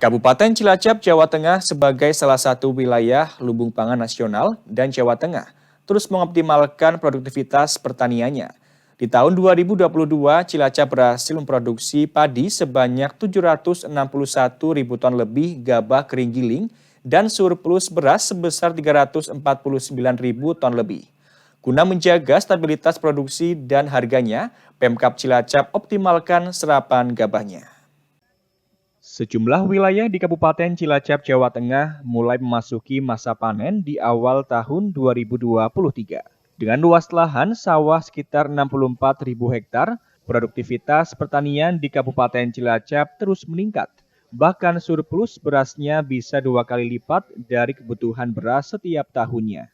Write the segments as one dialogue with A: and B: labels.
A: Kabupaten Cilacap, Jawa Tengah sebagai salah satu wilayah lumbung pangan nasional dan Jawa Tengah terus mengoptimalkan produktivitas pertaniannya. Di tahun 2022, Cilacap berhasil memproduksi padi sebanyak 761 ribu ton lebih gabah kering giling dan surplus beras sebesar 349 ribu ton lebih. Guna menjaga stabilitas produksi dan harganya, Pemkab Cilacap optimalkan serapan gabahnya. Sejumlah wilayah di Kabupaten Cilacap, Jawa Tengah mulai memasuki masa panen di awal tahun 2023. Dengan luas lahan sawah sekitar 64.000 hektar, produktivitas pertanian di Kabupaten Cilacap terus meningkat. Bahkan surplus berasnya bisa 2 kali lipat dari kebutuhan beras setiap tahunnya.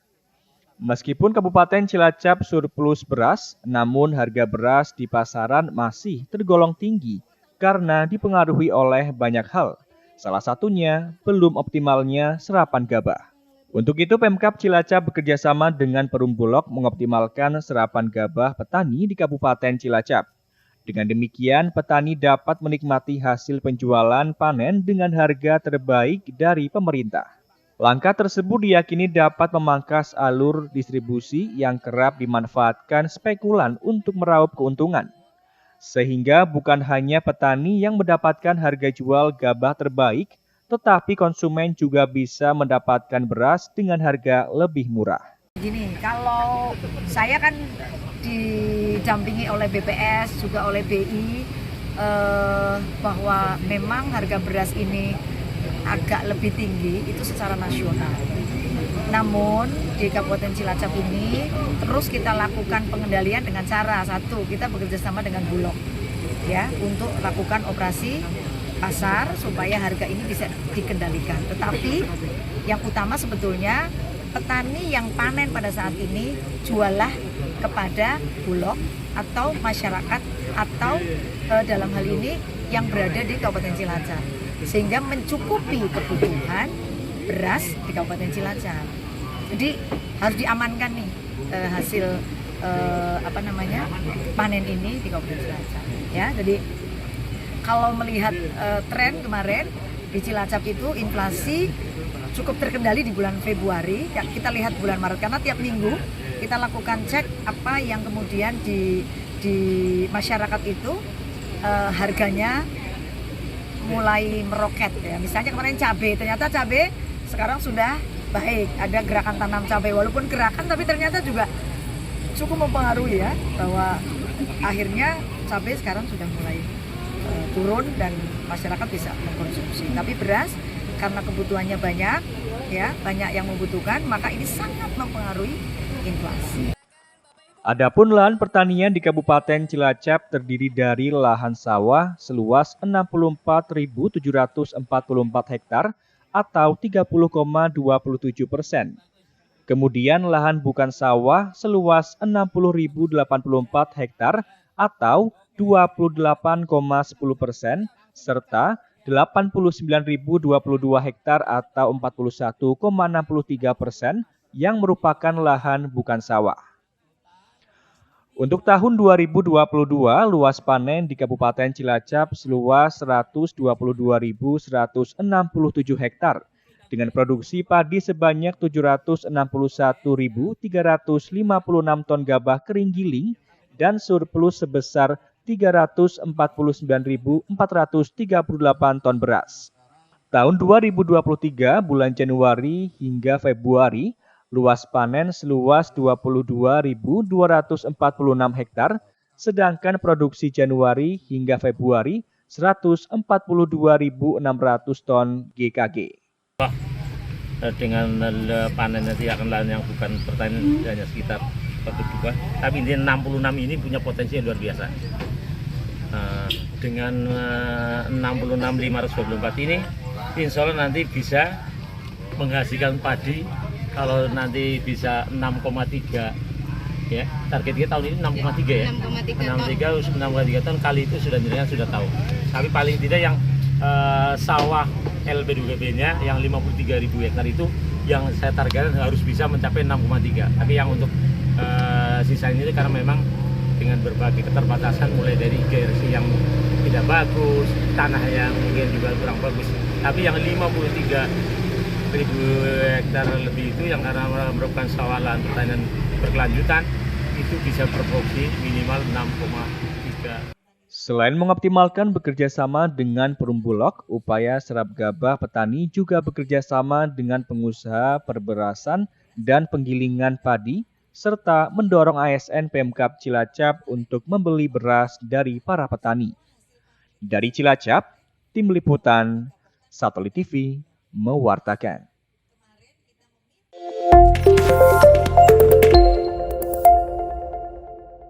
A: Meskipun Kabupaten Cilacap surplus beras, namun harga beras di pasaran masih tergolong tinggi karena dipengaruhi oleh banyak hal, salah satunya belum optimalnya serapan gabah. Untuk itu Pemkab Cilacap bekerjasama dengan Perum Bulog mengoptimalkan serapan gabah petani di Kabupaten Cilacap. Dengan demikian, petani dapat menikmati hasil penjualan panen dengan harga terbaik dari pemerintah. Langkah tersebut diyakini dapat memangkas alur distribusi yang kerap dimanfaatkan spekulan untuk meraup keuntungan. Sehingga bukan hanya petani yang mendapatkan harga jual gabah terbaik, tetapi konsumen juga bisa mendapatkan beras dengan harga lebih murah.
B: Gini, kalau saya kan didampingi oleh BPS, juga oleh BI, bahwa memang harga beras ini agak lebih tinggi, itu secara nasional. Namun di Kabupaten Cilacap ini terus kita lakukan pengendalian dengan cara satu, kita bekerja sama dengan Bulog ya untuk lakukan operasi pasar supaya harga ini bisa dikendalikan. Tetapi yang utama sebetulnya petani yang panen pada saat ini jualah kepada Bulog atau masyarakat atau dalam hal ini yang berada di Kabupaten Cilacap sehingga mencukupi kebutuhan beras di Kabupaten Cilacap. Jadi harus diamankan nih hasil panen ini di Kabupaten Cilacap. Ya, jadi kalau melihat tren kemarin di Cilacap itu inflasi cukup terkendali di bulan Februari. Ya, kita lihat bulan Maret karena tiap minggu kita lakukan cek apa yang kemudian di masyarakat itu harganya mulai meroket ya. Misalnya kemarin cabai, ternyata cabai sekarang sudah baik, ada gerakan tanam cabai walaupun gerakan tapi ternyata juga cukup mempengaruhi ya bahwa akhirnya cabai sekarang sudah mulai turun dan masyarakat bisa mengkonsumsi. Tapi beras karena kebutuhannya banyak ya, banyak yang membutuhkan, maka ini sangat mempengaruhi inflasi.
A: Adapun lahan pertanian di Kabupaten Cilacap terdiri dari lahan sawah seluas 64.744 hektar atau 30,27%. Kemudian lahan bukan sawah seluas 60.084 hektar atau 28,10% serta 89.022 hektar atau 41,63% yang merupakan lahan bukan sawah. Untuk tahun 2022, luas panen di Kabupaten Cilacap seluas 122.167 hektar dengan produksi padi sebanyak 761.356 ton gabah kering giling dan surplus sebesar 349.438 ton beras. Tahun 2023 bulan Januari hingga Februari, luas panen seluas 22.246 hektar, sedangkan produksi Januari hingga Februari 142.600 ton GKG.
C: Dengan panen nanti akan lahan yang bukan pertanian hanya sekitar 42, tapi intinya 66 ini punya potensi yang luar biasa. Dengan 66.524 ini, insya Allah nanti bisa menghasilkan padi. Kalau nanti bisa 6,3 ya, target kita tahun ini 6,3 ya. 6,3 ton kali itu sudah jenengan sudah tahu. Tapi paling tidak yang sawah LPDUGB-nya yang 53.000 hektar itu yang saya targetkan harus bisa mencapai 6,3. Tapi yang untuk sisanya ini karena memang dengan berbagai keterbatasan mulai dari irigasi yang tidak tidak bagus, tanah yang mungkin juga kurang bagus. Tapi yang 53.000 hektar lebih itu yang karena merupakan sawah lahan pertanian berkelanjutan itu bisa berproduksi minimal 6,3.
A: Selain mengoptimalkan bekerja sama dengan perumbulok, upaya serap gabah petani juga bekerja sama dengan pengusaha perberasan dan penggilingan padi, serta mendorong ASN Pemkab Cilacap untuk membeli beras dari para petani. Dari Cilacap, Tim Liputan Satelit TV mewartakan.